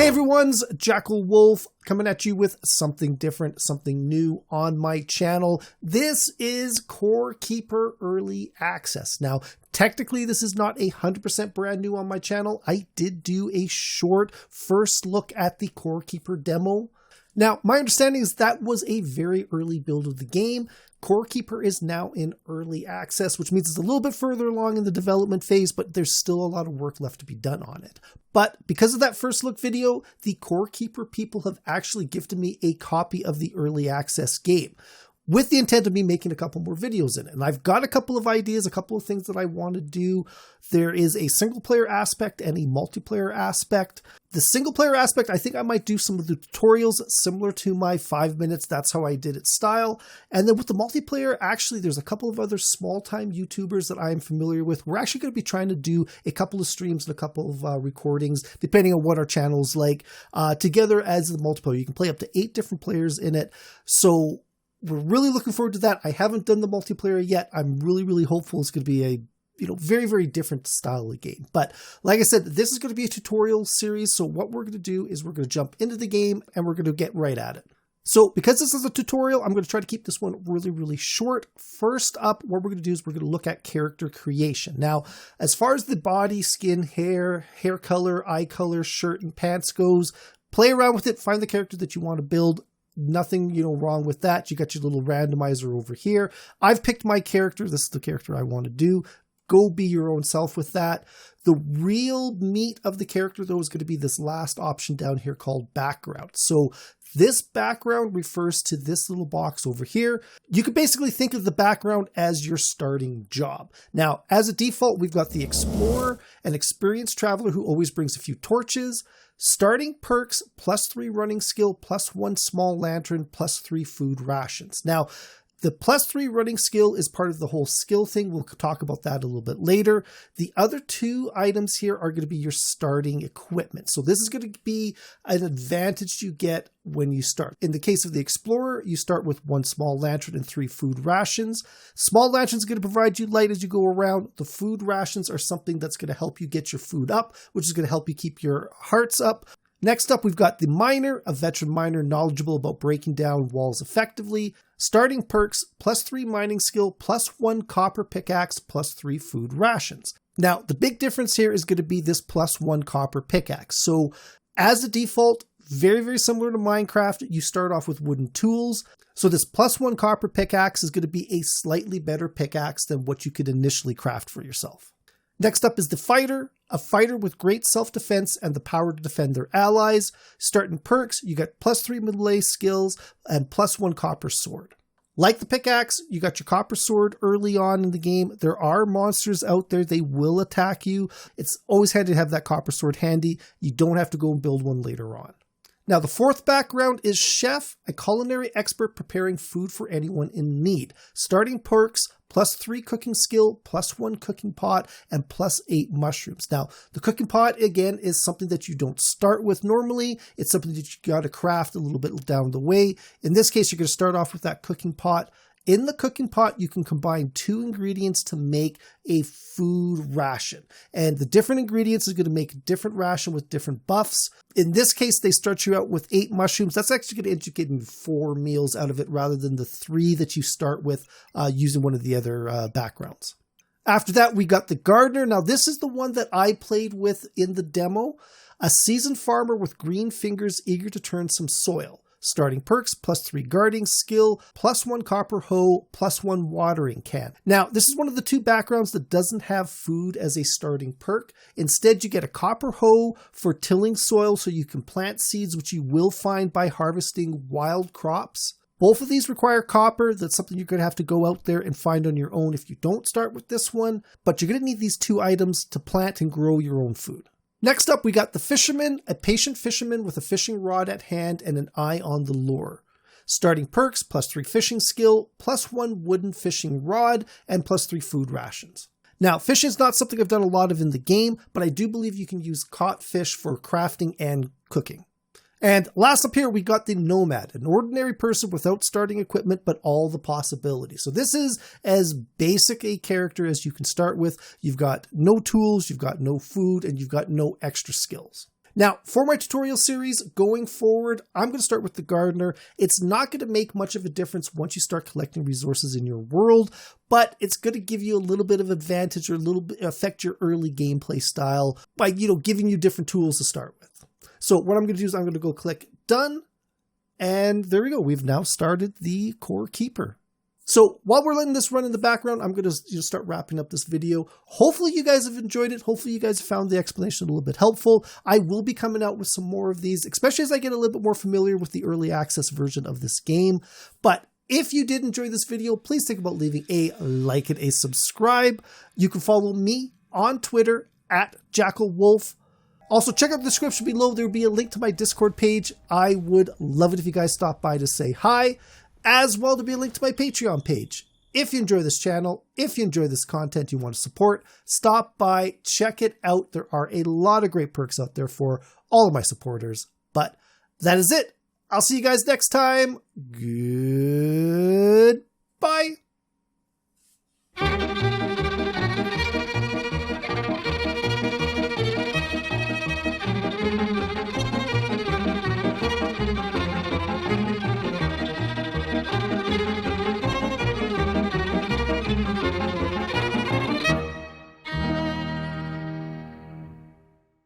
Hey everyone's Jackal Wolf coming at you with something different, something new on my channel. This is Core Keeper Early Access. Now, technically this is not 100% brand new on my channel. I did do a short first look at the Core Keeper demo. Now, my understanding is that was a very early build of the game. Core Keeper is now in early access, which means it's a little bit further along in the development phase, but there's still a lot of work left to be done on it. But because of that first look video, the Core Keeper people have actually gifted me a copy of the early access game, with the intent of me making a couple more videos in it. And I've got a couple of ideas, a couple of things that I want to do. There is a single player aspect and a multiplayer aspect. The single player aspect, I think I might do some of the tutorials similar to my 5 minutes, that's how I did it style. And then with the multiplayer, actually, there's a couple of other small time YouTubers that I am familiar with. We're actually going to be trying to do a couple of streams and a couple of recordings, depending on what our channel's like, together as the multiplayer. You can play up to 8 different players in it. So we're really looking forward to that. I haven't done the multiplayer yet. I'm really hopeful it's going to be a very different style of game. But like I said, this is going to be a tutorial series. So what we're going to do is we're going to jump into the game and we're going to get right at it. So because this is a tutorial, I'm going to try to keep this one really short. First up, what we're going to do is we're going to look at character creation. Now, as far as the body, skin, hair color, eye color, shirt, and pants goes, play around with it, find the character that you want to build. Nothing, wrong with that. You got your little randomizer over here. I've picked my character. This is the character I want to do. Go be your own self with that. The real meat of the character, though, is going to be this last option down here called background. So this background refers to this little box over here. You could basically think of the background as your starting job. Now, as a default, we've got the Explorer, an experienced traveler who always brings a few torches, starting perks, +3 running skill, +1 small lantern, +3 food rations. Now, the +3 running skill is part of the whole skill thing. We'll talk about that a little bit later. The other 2 items here are going to be your starting equipment. So this is going to be an advantage you get when you start. In the case of the Explorer, you start with 1 small lantern and 3 food rations. Small lanterns are going to provide you light as you go around. The food rations are something that's going to help you get your food up, which is going to help you keep your hearts up. Next up, we've got the Miner, a veteran miner knowledgeable about breaking down walls effectively. Starting perks, +3 mining skill, +1 copper pickaxe, +3 food rations. Now, the big difference here is going to be this +1 copper pickaxe. So as a default, very similar to Minecraft, you start off with wooden tools. So this +1 copper pickaxe is going to be a slightly better pickaxe than what you could initially craft for yourself. Next up is the Fighter, a fighter with great self-defense and the power to defend their allies. Starting perks, you got +3 melee skills and +1 copper sword. Like the pickaxe, you got your copper sword early on in the game. There are monsters out there, they will attack you. It's always handy to have that copper sword handy. You don't have to go and build one later on. Now, the 4th background is Chef, a culinary expert preparing food for anyone in need. Starting perks, +3 cooking skill, +1 cooking pot, and +8 mushrooms. Now, the cooking pot, again, is something that you don't start with normally. It's something that you got to craft a little bit down the way. In this case, you're going to start off with that cooking pot. In the cooking pot, you can combine 2 ingredients to make a food ration. And the different ingredients is going to make a different ration with different buffs. In this case, they start you out with 8 mushrooms. That's actually going to end you getting 4 meals out of it rather than the 3 that you start with using one of the other backgrounds. After that, we got the Gardener. Now, this is the one that I played with in the demo. A seasoned farmer with green fingers eager to turn some soil. Starting perks, +3 guarding skill, +1 copper hoe, +1 watering can. Now, this is one of the 2 backgrounds that doesn't have food as a starting perk. Instead, you get a copper hoe for tilling soil so you can plant seeds, which you will find by harvesting wild crops. Both of these require copper. That's something you're going to have to go out there and find on your own if you don't start with this one. But you're going to need these 2 items to plant and grow your own food. Next up, we got the Fisherman, a patient fisherman with a fishing rod at hand and an eye on the lure. Starting perks, +3 fishing skill, +1 wooden fishing rod, and +3 food rations. Now, fishing is not something I've done a lot of in the game, but I do believe you can use caught fish for crafting and cooking. And last up here, we got the Nomad, an ordinary person without starting equipment, but all the possibilities. So this is as basic a character as you can start with. You've got no tools, you've got no food, and you've got no extra skills. Now, for my tutorial series going forward, I'm going to start with the gardener. It's not going to make much of a difference once you start collecting resources in your world, but it's going to give you a little bit of advantage or a little bit affect your early gameplay style by, giving you different tools to start with. So what I'm going to do is I'm going to go click done. And there we go. We've now started the core keeper. So while we're letting this run in the background, I'm going to start wrapping up this video. Hopefully you guys have enjoyed it. Hopefully you guys found the explanation a little bit helpful. I will be coming out with some more of these, especially as I get a little bit more familiar with the early access version of this game. But if you did enjoy this video, please think about leaving a like and a subscribe. You can follow me on Twitter at JackalWolf. Also, check out the description below. There will be a link to my Discord page. I would love it if you guys stop by to say hi. As well, there'll be a link to my Patreon page. If you enjoy this channel, if you enjoy this content you want to support, stop by, check it out. There are a lot of great perks out there for all of my supporters. But that is it. I'll see you guys next time. Goodbye.